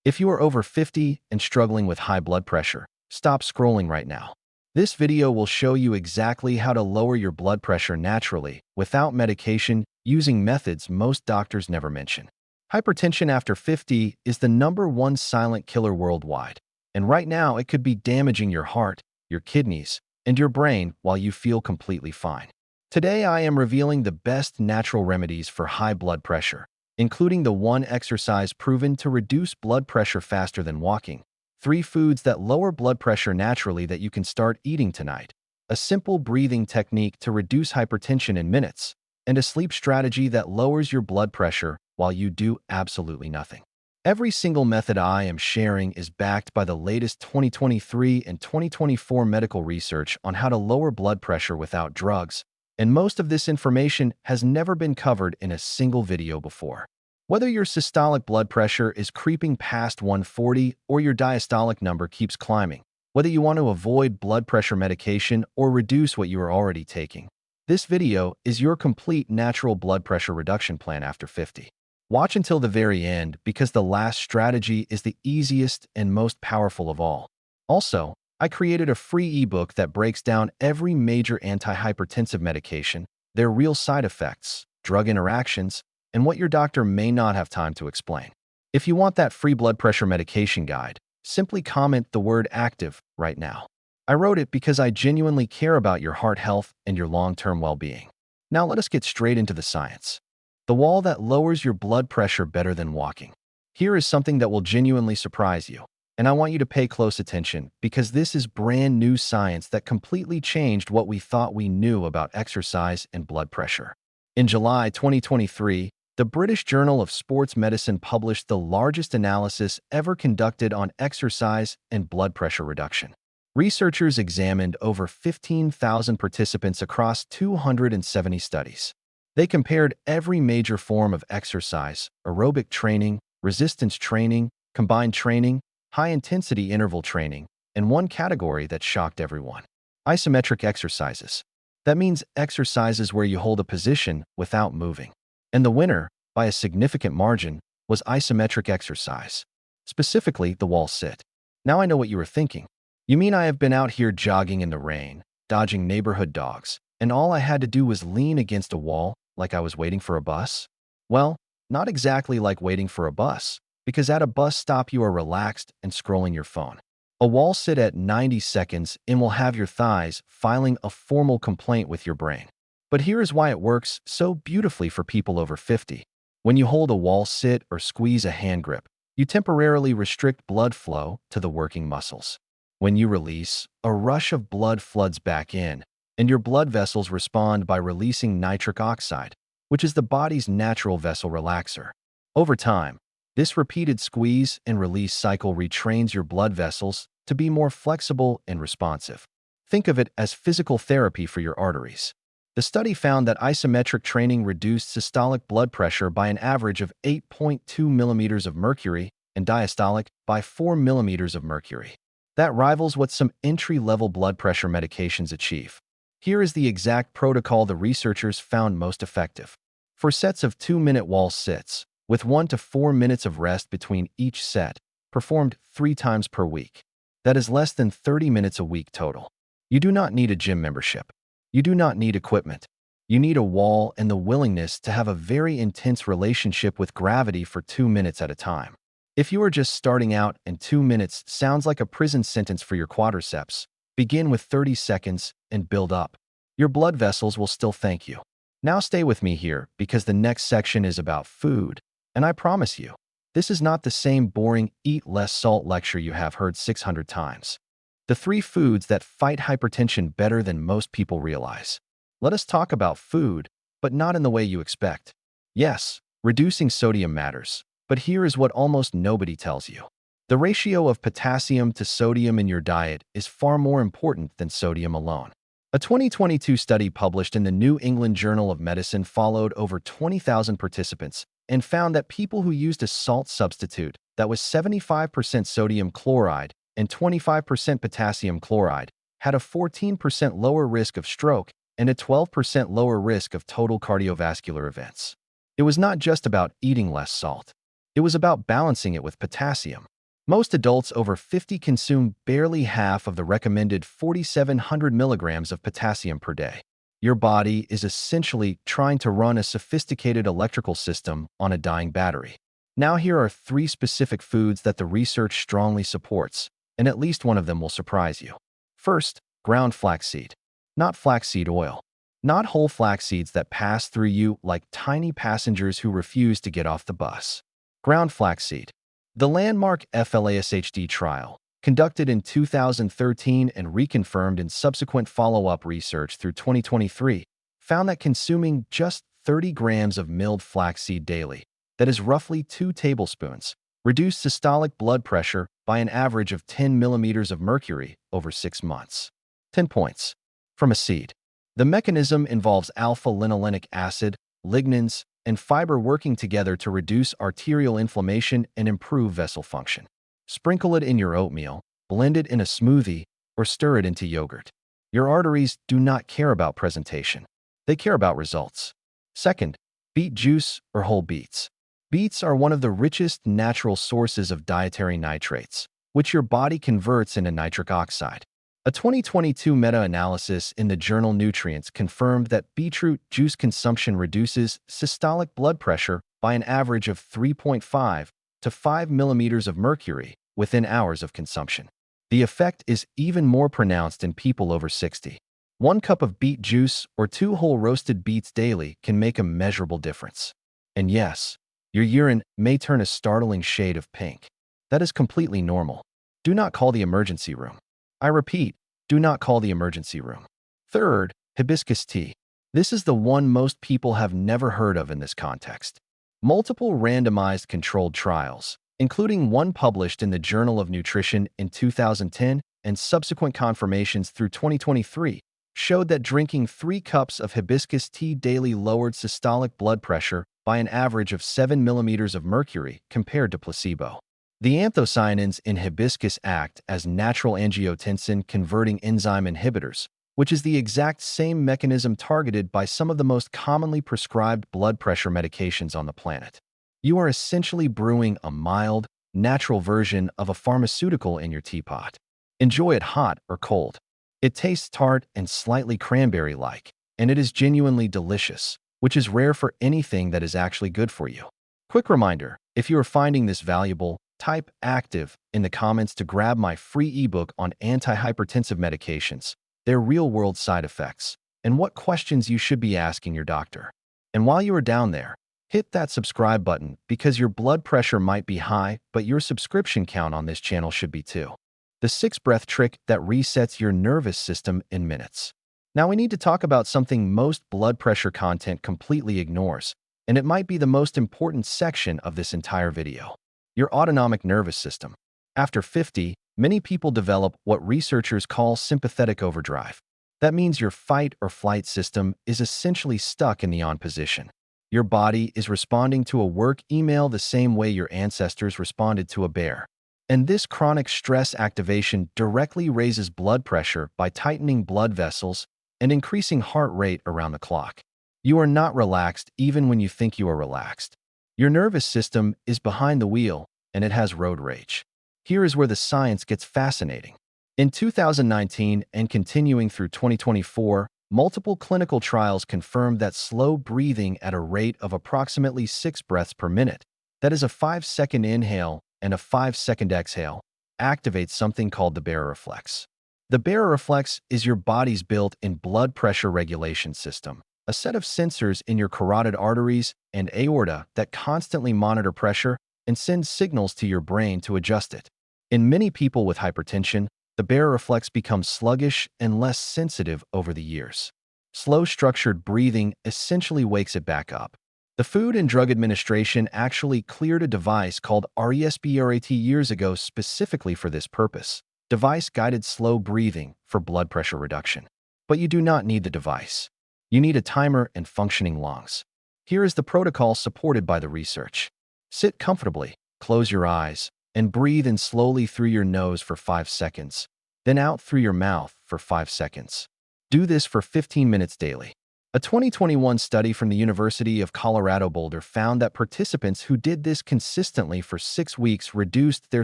If you are over 50 and struggling with high blood pressure, stop scrolling right now. This video will show you exactly how to lower your blood pressure naturally, without medication, using methods most doctors never mention. Hypertension after 50 is the #1 silent killer worldwide, and right now it could be damaging your heart, your kidneys, and your brain while you feel completely fine. Today I am revealing the best natural remedies for high blood pressure, including the one exercise proven to reduce blood pressure faster than walking, 3 foods that lower blood pressure naturally that you can start eating tonight, a simple breathing technique to reduce hypertension in minutes, and a sleep strategy that lowers your blood pressure while you do absolutely nothing. Every single method I am sharing is backed by the latest 2023 and 2024 medical research on how to lower blood pressure without drugs, and most of this information has never been covered in a single video before. Whether your systolic blood pressure is creeping past 140 or your diastolic number keeps climbing, whether you want to avoid blood pressure medication or reduce what you are already taking, this video is your complete natural blood pressure reduction plan after 50. Watch until the very end because the last strategy is the easiest and most powerful of all. Also, I created a free ebook that breaks down every major antihypertensive medication, their real side effects, drug interactions, and what your doctor may not have time to explain. If you want that free blood pressure medication guide, simply comment the word active right now. I wrote it because I genuinely care about your heart health and your long-term well-being. Now let us get straight into the science. The wall that lowers your blood pressure better than walking. Here is something that will genuinely surprise you, and I want you to pay close attention because this is brand new science that completely changed what we thought we knew about exercise and blood pressure. In July 2023, the British Journal of Sports Medicine published the largest analysis ever conducted on exercise and blood pressure reduction. Researchers examined over 15,000 participants across 270 studies. They compared every major form of exercise, aerobic training, resistance training, combined training, high-intensity interval training, and one category that shocked everyone: isometric exercises. That means exercises where you hold a position without moving. And the winner, by a significant margin, was isometric exercise, specifically the wall sit. Now I know what you were thinking. You mean I have been out here jogging in the rain, dodging neighborhood dogs, and all I had to do was lean against a wall like I was waiting for a bus? Well, not exactly like waiting for a bus, because at a bus stop you are relaxed and scrolling your phone. A wall sit at 90 seconds and will have your thighs filing a formal complaint with your brain. But here is why it works so beautifully for people over 50. When you hold a wall sit or squeeze a hand grip, you temporarily restrict blood flow to the working muscles. When you release, a rush of blood floods back in, and your blood vessels respond by releasing nitric oxide, which is the body's natural vessel relaxer. Over time, this repeated squeeze and release cycle retrains your blood vessels to be more flexible and responsive. Think of it as physical therapy for your arteries. The study found that isometric training reduced systolic blood pressure by an average of 8.2 millimeters of mercury and diastolic by 4 millimeters of mercury. That rivals what some entry-level blood pressure medications achieve. Here is the exact protocol the researchers found most effective. For sets of 2-minute wall sits, with 1 to 4 minutes of rest between each set, performed 3 times per week. That is less than 30 minutes a week total. You do not need a gym membership. You do not need equipment. You need a wall and the willingness to have a very intense relationship with gravity for 2 minutes at a time. If you are just starting out and 2 minutes sounds like a prison sentence for your quadriceps, begin with 30 seconds and build up. Your blood vessels will still thank you. Now stay with me here because the next section is about food, and I promise you, this is not the same boring eat less salt lecture you have heard 600 times. The 3 foods that fight hypertension better than most people realize. Let us talk about food, but not in the way you expect. Yes, reducing sodium matters, but here is what almost nobody tells you. The ratio of potassium to sodium in your diet is far more important than sodium alone. A 2022 study published in the New England Journal of Medicine followed over 20,000 participants and found that people who used a salt substitute that was 75% sodium chloride and 25% potassium chloride had a 14% lower risk of stroke and a 12% lower risk of total cardiovascular events. It was not just about eating less salt. It was about balancing it with potassium. Most adults over 50 consume barely half of the recommended 4,700 milligrams of potassium per day. Your body is essentially trying to run a sophisticated electrical system on a dying battery. Now here are 3 specific foods that the research strongly supports, and at least one of them will surprise you. First, ground flaxseed. Not flaxseed oil. Not whole flax seeds that pass through you like tiny passengers who refuse to get off the bus. Ground flaxseed. The landmark FLASHD trial, conducted in 2013 and reconfirmed in subsequent follow-up research through 2023, found that consuming just 30 grams of milled flaxseed daily, that is roughly 2 tablespoons, reduced systolic blood pressure by an average of 10 millimeters of mercury over 6 months. 10 points. From a seed. The mechanism involves alpha-linolenic acid, lignans, and fiber working together to reduce arterial inflammation and improve vessel function. Sprinkle it in your oatmeal, blend it in a smoothie, or stir it into yogurt. Your arteries do not care about presentation. They care about results. Second, beet juice or whole beets. Beets are one of the richest natural sources of dietary nitrates, which your body converts into nitric oxide. A 2022 meta-analysis in the journal Nutrients confirmed that beetroot juice consumption reduces systolic blood pressure by an average of 3.5 to 5 millimeters of mercury within hours of consumption. The effect is even more pronounced in people over 60. 1 cup of beet juice or 2 whole roasted beets daily can make a measurable difference. And yes, your urine may turn a startling shade of pink. That is completely normal. Do not call the emergency room. I repeat, do not call the emergency room. Third, hibiscus tea. This is the one most people have never heard of in this context. Multiple randomized controlled trials, including one published in the Journal of Nutrition in 2010 and subsequent confirmations through 2023, showed that drinking 3 cups of hibiscus tea daily lowered systolic blood pressure by an average of 7 millimeters of mercury compared to placebo. The anthocyanins in hibiscus act as natural angiotensin-converting enzyme inhibitors, which is the exact same mechanism targeted by some of the most commonly prescribed blood pressure medications on the planet. You are essentially brewing a mild, natural version of a pharmaceutical in your teapot. Enjoy it hot or cold. It tastes tart and slightly cranberry-like, and it is genuinely delicious, which is rare for anything that is actually good for you. Quick reminder, if you are finding this valuable, type active in the comments to grab my free ebook on antihypertensive medications, their real-world side effects, and what questions you should be asking your doctor. And while you are down there, hit that subscribe button because your blood pressure might be high, but your subscription count on this channel should be too. The 6-breath trick that resets your nervous system in minutes. Now we need to talk about something most blood pressure content completely ignores, and it might be the most important section of this entire video. Your autonomic nervous system. After 50, many people develop what researchers call sympathetic overdrive. That means your fight or flight system is essentially stuck in the on position. Your body is responding to a work email the same way your ancestors responded to a bear. And this chronic stress activation directly raises blood pressure by tightening blood vessels and increasing heart rate around the clock. You are not relaxed even when you think you are relaxed. Your nervous system is behind the wheel, and it has road rage. Here is where the science gets fascinating. In 2019 and continuing through 2024, multiple clinical trials confirmed that slow breathing at a rate of approximately 6 breaths per minute, that is a 5-second inhale and a 5-second exhale, activates something called the baroreflex. The baroreflex is your body's built-in blood pressure regulation system, a set of sensors in your carotid arteries and aorta that constantly monitor pressure and send signals to your brain to adjust it. In many people with hypertension, the baroreflex becomes sluggish and less sensitive over the years. Slow, structured breathing essentially wakes it back up. The Food and Drug Administration actually cleared a device called RESPRAT years ago specifically for this purpose, device-guided slow breathing for blood pressure reduction. But you do not need the device. You need a timer and functioning lungs. Here is the protocol supported by the research. Sit comfortably, close your eyes, and breathe in slowly through your nose for 5 seconds, then out through your mouth for 5 seconds. Do this for 15 minutes daily. A 2021 study from the University of Colorado Boulder found that participants who did this consistently for 6 weeks reduced their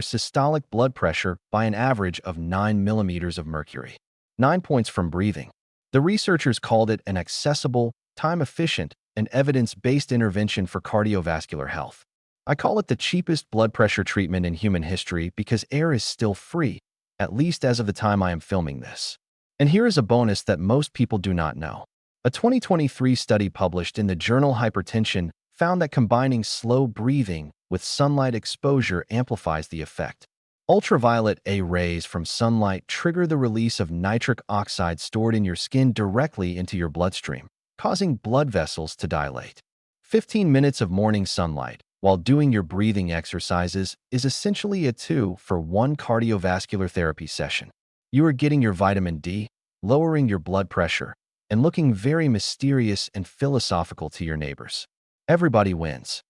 systolic blood pressure by an average of 9 millimeters of mercury. 9 points from breathing. The researchers called it an accessible, time-efficient, and evidence-based intervention for cardiovascular health. I call it the cheapest blood pressure treatment in human history because air is still free, at least as of the time I am filming this. And here is a bonus that most people do not know. A 2023 study published in the journal Hypertension found that combining slow breathing with sunlight exposure amplifies the effect. Ultraviolet A rays from sunlight trigger the release of nitric oxide stored in your skin directly into your bloodstream, causing blood vessels to dilate. 15 minutes of morning sunlight while doing your breathing exercises is essentially a 2-for-1 cardiovascular therapy session. You are getting your vitamin D, lowering your blood pressure, and looking very mysterious and philosophical to your neighbors. Everybody wins.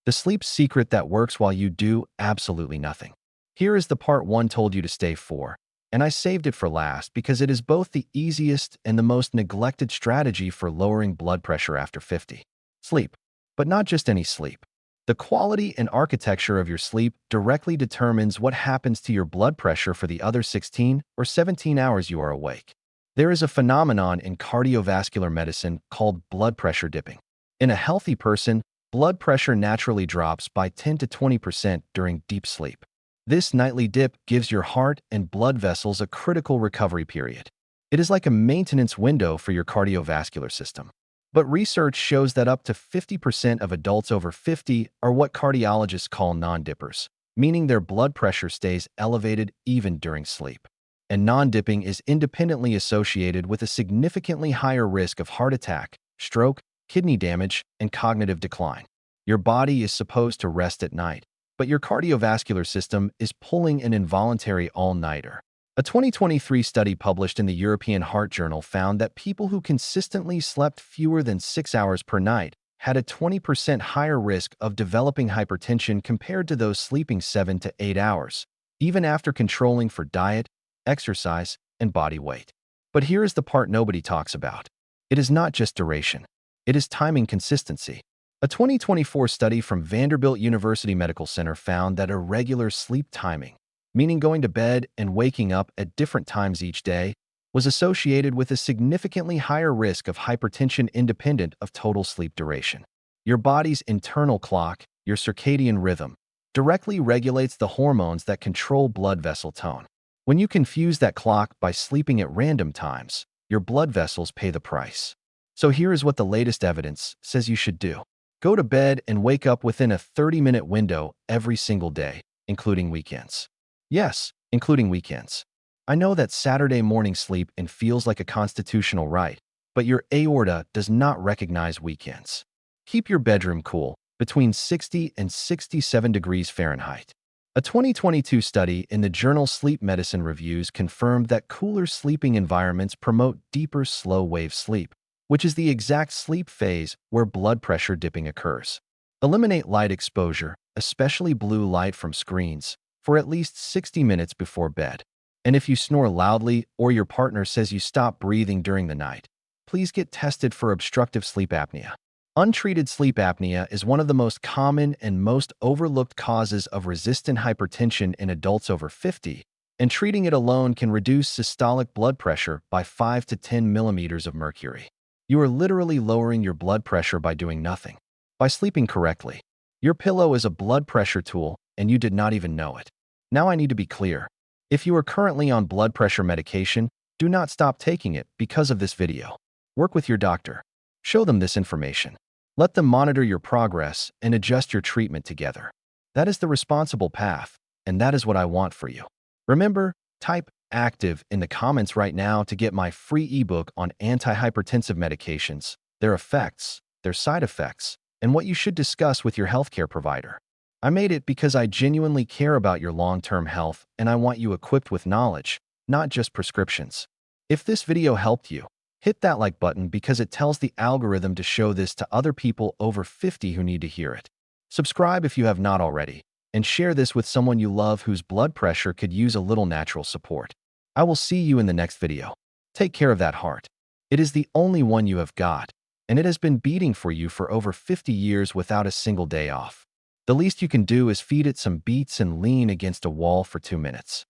The sleep secret that works while you do absolutely nothing. Here is the part one told you to stay for, and I saved it for last because it is both the easiest and the most neglected strategy for lowering blood pressure after 50. Sleep. But not just any sleep. The quality and architecture of your sleep directly determines what happens to your blood pressure for the other 16 or 17 hours you are awake. There is a phenomenon in cardiovascular medicine called blood pressure dipping. In a healthy person, blood pressure naturally drops by 10 to 20% during deep sleep. This nightly dip gives your heart and blood vessels a critical recovery period. It is like a maintenance window for your cardiovascular system. But research shows that up to 50% of adults over 50 are what cardiologists call non-dippers, meaning their blood pressure stays elevated even during sleep. And non-dipping is independently associated with a significantly higher risk of heart attack, stroke, kidney damage, and cognitive decline. Your body is supposed to rest at night, but your cardiovascular system is pulling an involuntary all-nighter. A 2023 study published in the European Heart Journal found that people who consistently slept fewer than 6 hours per night had a 20% higher risk of developing hypertension compared to those sleeping 7 to 8 hours, even after controlling for diet, exercise, and body weight. But here is the part nobody talks about. It is not just duration. It is timing consistency. A 2024 study from Vanderbilt University Medical Center found that irregular sleep timing, meaning going to bed and waking up at different times each day, was associated with a significantly higher risk of hypertension independent of total sleep duration. Your body's internal clock, your circadian rhythm, directly regulates the hormones that control blood vessel tone. When you confuse that clock by sleeping at random times, your blood vessels pay the price. So here is what the latest evidence says you should do. Go to bed and wake up within a 30-minute window every single day, including weekends. Yes, including weekends. I know that Saturday morning sleep and feels like a constitutional right, but your aorta does not recognize weekends. Keep your bedroom cool, between 60 and 67 degrees Fahrenheit. A 2022 study in the journal Sleep Medicine Reviews confirmed that cooler sleeping environments promote deeper slow-wave sleep, which is the exact sleep phase where blood pressure dipping occurs. Eliminate light exposure, especially blue light from screens, for at least 60 minutes before bed. And if you snore loudly or your partner says you stop breathing during the night, please get tested for obstructive sleep apnea. Untreated sleep apnea is one of the most common and most overlooked causes of resistant hypertension in adults over 50, and treating it alone can reduce systolic blood pressure by 5 to 10 millimeters of mercury. You are literally lowering your blood pressure by doing nothing. By sleeping correctly. Your pillow is a blood pressure tool, and you did not even know it. Now I need to be clear. If you are currently on blood pressure medication, do not stop taking it because of this video. Work with your doctor. Show them this information. Let them monitor your progress and adjust your treatment together. That is the responsible path, and that is what I want for you. Remember, type active in the comments right now to get my free ebook on antihypertensive medications, their effects, their side effects, and what you should discuss with your healthcare provider. I made it because I genuinely care about your long-term health and I want you equipped with knowledge, not just prescriptions. If this video helped you, hit that like button because it tells the algorithm to show this to other people over 50 who need to hear it. Subscribe if you have not already, and share this with someone you love whose blood pressure could use a little natural support. I will see you in the next video. Take care of that heart. It is the only one you have got. and it has been beating for you for over 50 years without a single day off. The least you can do is feed it some beets and lean against a wall for 2 minutes.